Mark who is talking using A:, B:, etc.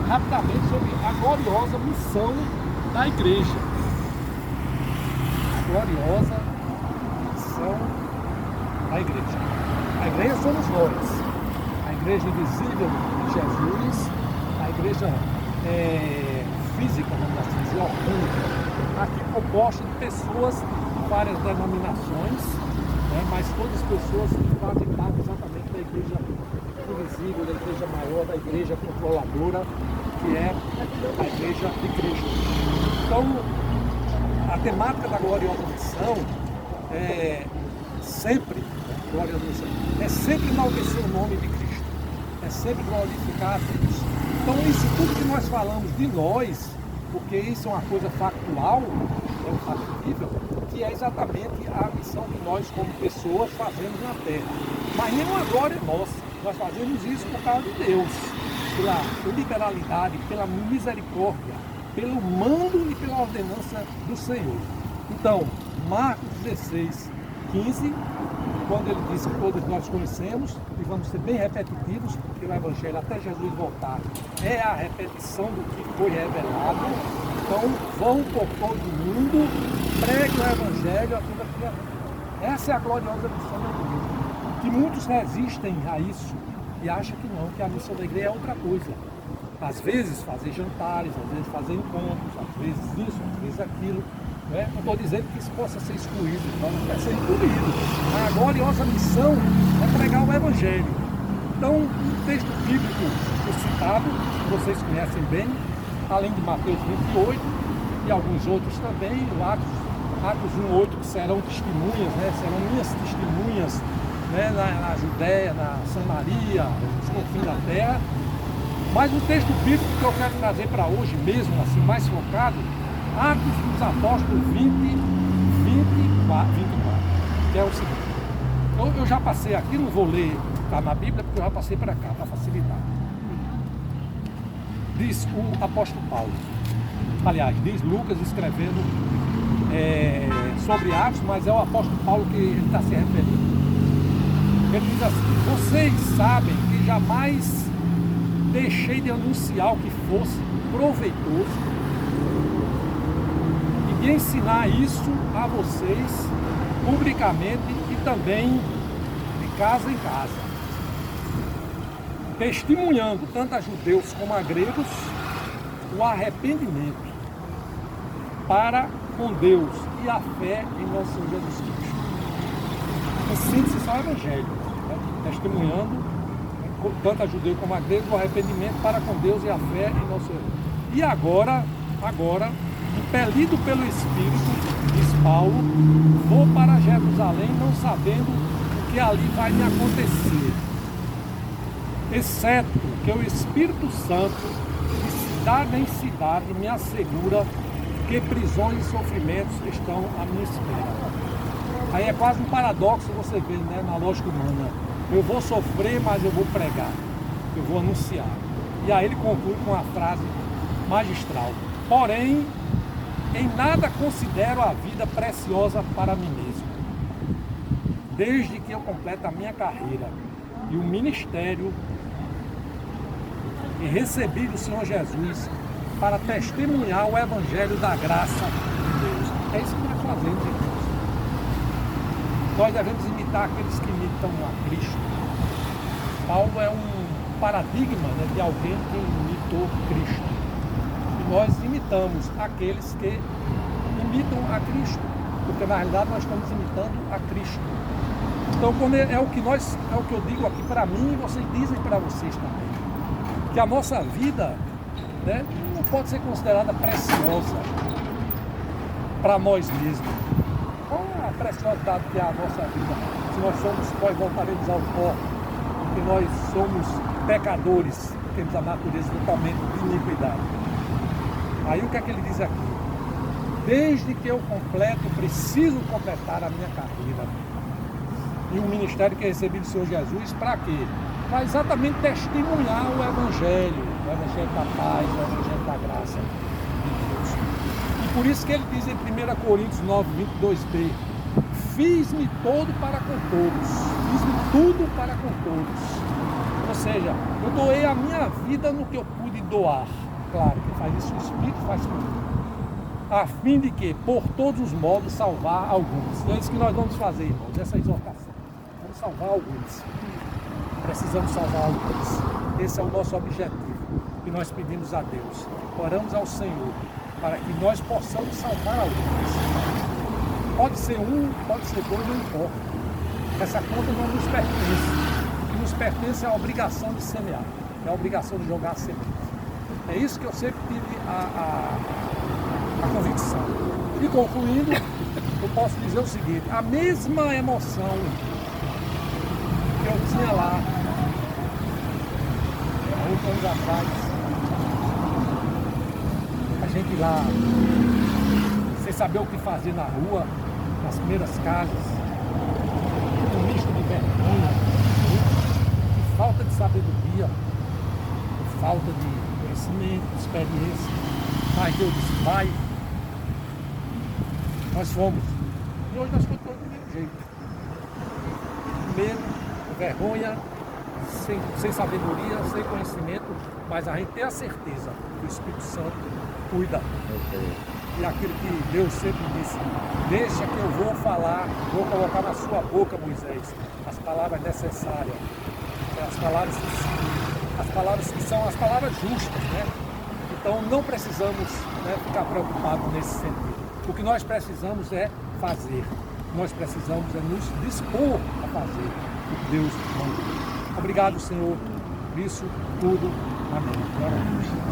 A: rapidamente sobre a gloriosa missão da igreja. A gloriosa missão da igreja. A igreja somos nós. A igreja invisível de Jesus, a igreja física, vamos assim dizer, orgânica, aqui composta de pessoas de várias denominações, né, mas todas pessoas que fazem parte exatamente da igreja invisível, da igreja maior, da igreja controladora, que é a igreja de Cristo. Então, a temática da gloriosa missão é sempre, gloriosa missão, é sempre enaltecer o nome de Cristo, é sempre glorificar a Deus. Então, isso tudo que nós falamos de nós, porque isso é uma coisa factual, é um factível, que é exatamente a missão que nós, como pessoas, fazemos na Terra. Mas nem uma glória nossa, nós fazemos isso por causa de Deus, pela liberalidade, pela misericórdia, pelo mando e pela ordenança do Senhor. Então, Marcos 16, 15, quando ele diz que todos nós conhecemos, e vamos ser bem repetitivos, porque o Evangelho, até Jesus voltar, é a repetição do que foi revelado. Então, vão por todo mundo, pregue o Evangelho a toda criatura. Essa é a gloriosa missão da igreja. Que muitos resistem a isso e acham que não, que a missão da igreja é outra coisa. Às vezes fazer jantares, às vezes fazer encontros, às vezes isso, às vezes aquilo. Né? Não estou dizendo que isso possa ser excluído, não vai ser incluído. A gloriosa missão é pregar o Evangelho. Então, o texto bíblico citado, vocês conhecem bem, além de Mateus 28 e alguns outros também, o Atos 1:8, que serão testemunhas, né? Serão minhas testemunhas, né? na Judéia, na Samaria, nos confins da terra. Mas o texto bíblico que eu quero trazer para hoje mesmo, assim, mais focado, Atos dos Apóstolos 24, que é o seguinte. Eu já passei aqui, não vou ler, tá na Bíblia, porque eu já passei para cá, para facilitar. Diz o apóstolo Paulo, aliás, diz Lucas escrevendo sobre Atos, mas é o apóstolo Paulo que ele está se referindo. Ele diz assim: vocês sabem que jamais deixei de anunciar o que fosse proveitoso e de ensinar isso a vocês publicamente e também de casa em casa, testemunhando tanto a judeus como a gregos o arrependimento para com Deus e a fé em nosso Senhor Jesus Cristo. Em síntese, isso é o Evangelho, né? Testemunhando tanto a judeu como a grego o arrependimento para com Deus e a fé em nosso Senhor. E agora, impelido pelo Espírito, diz Paulo, vou para Jerusalém não sabendo o que ali vai me acontecer, exceto que o Espírito Santo, de cidade em cidade, me assegura que prisões e sofrimentos estão à minha espera. Aí é quase um paradoxo você ver, né, na lógica humana. Eu vou sofrer, mas eu vou pregar, eu vou anunciar. E aí ele conclui com uma frase magistral: porém, em nada considero a vida preciosa para mim mesmo, desde que eu completo a minha carreira e o ministério e recebi do Senhor Jesus para testemunhar o Evangelho da graça de Deus. É isso que nós fazemos, irmãos. Nós devemos imitar aqueles que imitam a Cristo. Paulo é um paradigma, né, de alguém que imitou Cristo. E nós imitamos aqueles que imitam a Cristo, porque na realidade nós estamos imitando a Cristo. Então, quando é o que eu digo aqui para mim e vocês dizem para vocês também, que a nossa vida, né, não pode ser considerada preciosa para nós mesmos. Qual a preciosidade que é a nossa vida? Se nós voltaremos ao pó, porque nós somos pecadores, temos a natureza totalmente de iniquidade. Aí o que é que ele diz aqui? Desde que eu preciso completar a minha carreira e o ministério que recebi do Senhor Jesus, para quê? Para exatamente testemunhar o Evangelho da paz, o Evangelho da graça de Deus. E por isso que ele diz em 1 Coríntios 9, 22b, fiz-me todo para com todos, fiz-me tudo para com todos, Ou seja, eu doei a minha vida no que eu pude doar. Claro, quem faz isso, o Espírito faz comigo. A fim de que, por todos os modos, salvar alguns. E é isso que nós vamos fazer, irmãos, essa exortação. Vamos salvar alguns. Precisamos salvar alguns. Esse é o nosso objetivo. Que nós pedimos a Deus. Oramos ao Senhor para que nós possamos salvar alguns. Pode ser um, pode ser dois, não importa. Essa conta não nos pertence. O que nos pertence é a obrigação de semear. É a obrigação de jogar a semente. É isso que eu sempre tive a convicção. E concluindo, eu posso dizer o seguinte: a mesma emoção que eu tinha lá há 8 anos atrás, a gente lá sem saber o que fazer na rua, nas primeiras casas, um misto de vergonha, de falta de sabedoria, de falta de conhecimento, de experiência. Mas Deus disse: vai. Nós fomos. E hoje nós continuamos do mesmo jeito. Medo, vergonha, sem sabedoria, sem conhecimento, mas a gente tem a certeza que o Espírito Santo cuida. E aquilo que Deus sempre disse: deixa que eu vou falar, vou colocar na sua boca, Moisés, as palavras necessárias, as palavras que são as palavras justas, né? Então não precisamos, né, ficar preocupados nesse sentido. O que nós precisamos é fazer. Nós precisamos é nos dispor a fazer o que Deus manda. Obrigado, Senhor, por isso tudo. Amém. Glória a Deus.